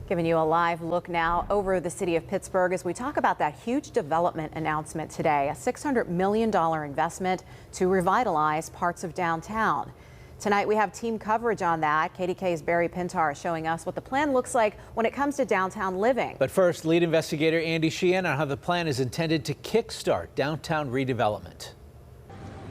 Giving you a live look now over the city of Pittsburgh as we talk about that huge development announcement today, a $600 million investment to revitalize parts of downtown. Tonight we have team coverage on that. KDKA's Barry Pintar is showing us what the plan looks like when it comes to downtown living. But first, lead investigator Sheehan on how the plan is intended to kickstart downtown redevelopment.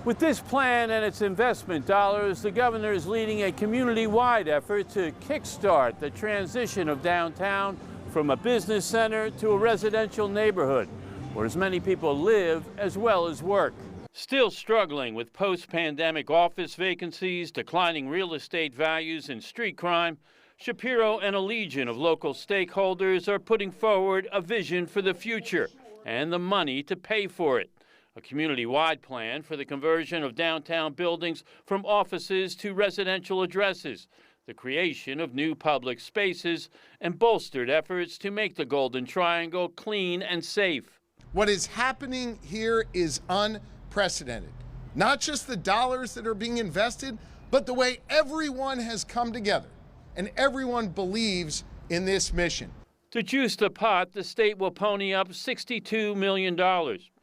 With this plan and its investment dollars, the governor is leading a community-wide effort to kickstart the transition of downtown from a business center to a residential neighborhood, where as many people live as well as work. Still struggling with post-pandemic office vacancies, declining real estate values, and street crime, Shapiro and a legion of local stakeholders are putting forward a vision for the future and the money to pay for it. A community-wide plan for the conversion of downtown buildings from offices to residential addresses, the creation of new public spaces, and bolstered efforts to make the Golden Triangle clean and safe. What is happening here is unprecedented. Not just the dollars that are being invested, but the way everyone has come together and everyone believes in this mission. To juice the pot, the state will pony up $62 million.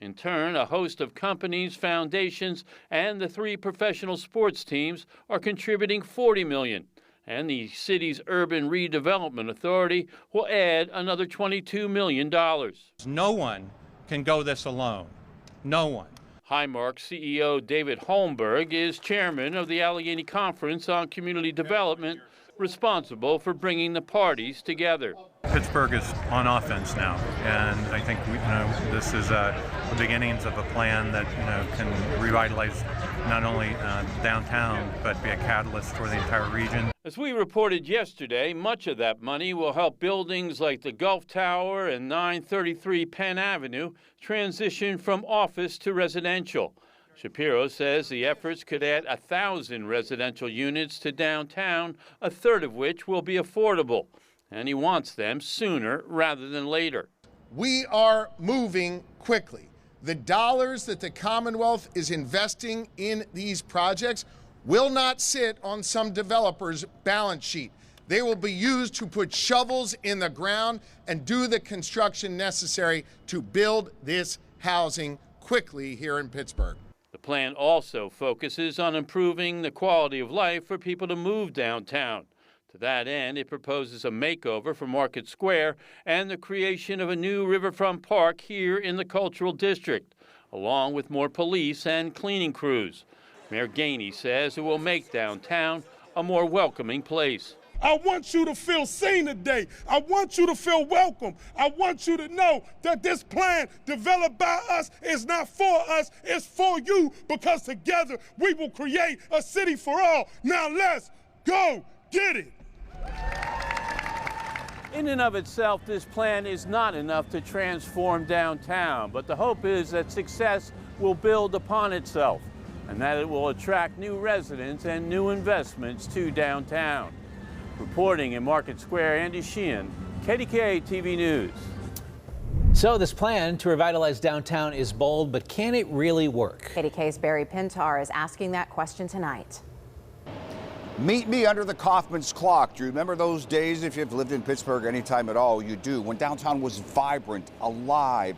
In turn, a host of companies, foundations, and the 3 professional sports teams are contributing $40 million. And the city's Urban Redevelopment Authority will add another $22 million. No one can go this alone. No one. Highmark CEO David Holmberg is chairman of the Allegheny Conference on Community Development, responsible for bringing the parties together. Pittsburgh is on offense now, and I think this is the beginnings of a plan that can revitalize not only downtown but be a catalyst for the entire region. As we reported yesterday, much of that money will help buildings like the Gulf Tower and 933 Penn Avenue transition from office to residential. Shapiro says the efforts could add 1,000 residential units to downtown, a third of which will be affordable. And he wants them sooner rather than later. We are moving quickly. The dollars that the Commonwealth is investing in these projects will not sit on some developer's balance sheet. They will be used to put shovels in the ground and do the construction necessary to build this housing quickly here in Pittsburgh. The plan also focuses on improving the quality of life for people to move downtown. To that end, it proposes a makeover for Market Square and the creation of a new riverfront park here in the Cultural District, along with more police and cleaning crews. Mayor Gainey says it will make downtown a more welcoming place. I want you to feel seen today. I want you to feel welcome. I want you to know that this plan developed by us is not for us, it's for you, because together we will create a city for all. Now let's go get it. In and of itself, this plan is not enough to transform downtown, but the hope is that success will build upon itself and that it will attract new residents and new investments to downtown. Reporting in Market Square, Sheehan, KDKA-TV News. So this plan to revitalize downtown is bold, but can it really work? KDKA's Barry Pintar is asking that question tonight. Meet me under the Kaufman's clock. Do you remember those days? If you've lived in Pittsburgh any time at all, you do. When downtown was vibrant, alive,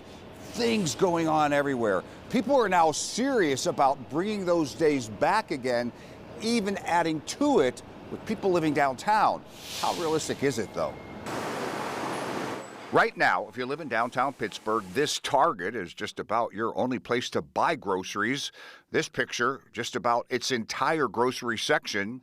things going on everywhere. People are now serious about bringing those days back again, even adding to it with people living downtown. How realistic is it, though? Right now, if you live in downtown Pittsburgh, this Target is just about your only place to buy groceries. This picture, just about its entire grocery section.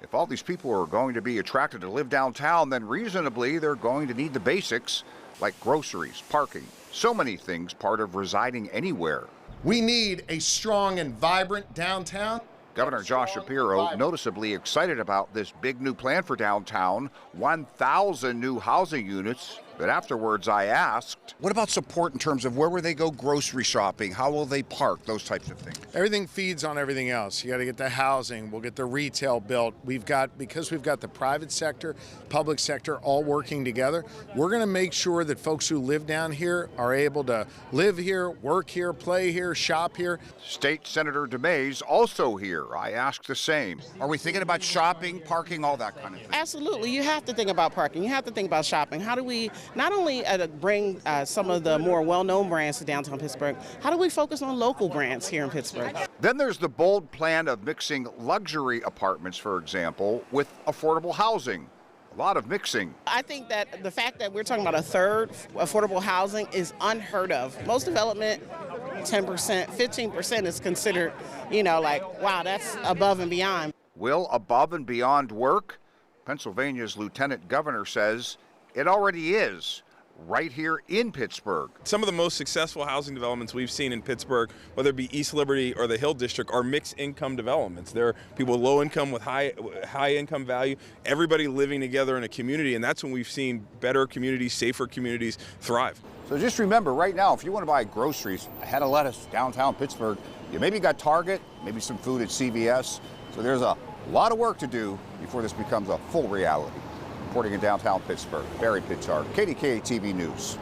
If all these people are going to be attracted to live downtown, then reasonably they're going to need the basics like groceries, parking, so many things part of residing anywhere. We need a strong and vibrant downtown. Governor Josh Shapiro noticeably excited about this big new plan for downtown, 1,000 new housing units. But afterwards I asked, what about support in terms of where will they go grocery shopping? How will they park? Those types of things. Everything feeds on everything else. You got to get the housing. We'll get the retail built. Because we've got the private sector, public sector all working together, we're going to make sure that folks who live down here are able to live here, work here, play here, shop here. State Senator DeMays also here. here, I ask the same. Are we thinking about shopping, parking, all that kind of thing? Absolutely. You have to think about parking. You have to think about shopping. How do we not only bring some of the more well-known brands to downtown Pittsburgh, how do we focus on local brands here in Pittsburgh? Then there's the bold plan of mixing luxury apartments, for example, with affordable housing. A lot of mixing. I think that the fact that we're talking about a third affordable housing is unheard of. Most development, 10%, 15% is considered, like, wow, that's above and beyond. Will above and beyond work? Pennsylvania's lieutenant governor says it already is, right here in Pittsburgh. Some of the most successful housing developments we've seen in Pittsburgh, whether it be East Liberty or the Hill District, are mixed income developments. There are people low income with high income value, everybody living together in a community, and that's when we've seen better communities, safer communities thrive. So just remember, right now, if you want to buy groceries, a head of lettuce, downtown Pittsburgh, you maybe got Target, maybe some food at CVS. So there's a lot of work to do before this becomes a full reality. Reporting in downtown Pittsburgh, Barry Pintar, KDKA-TV News.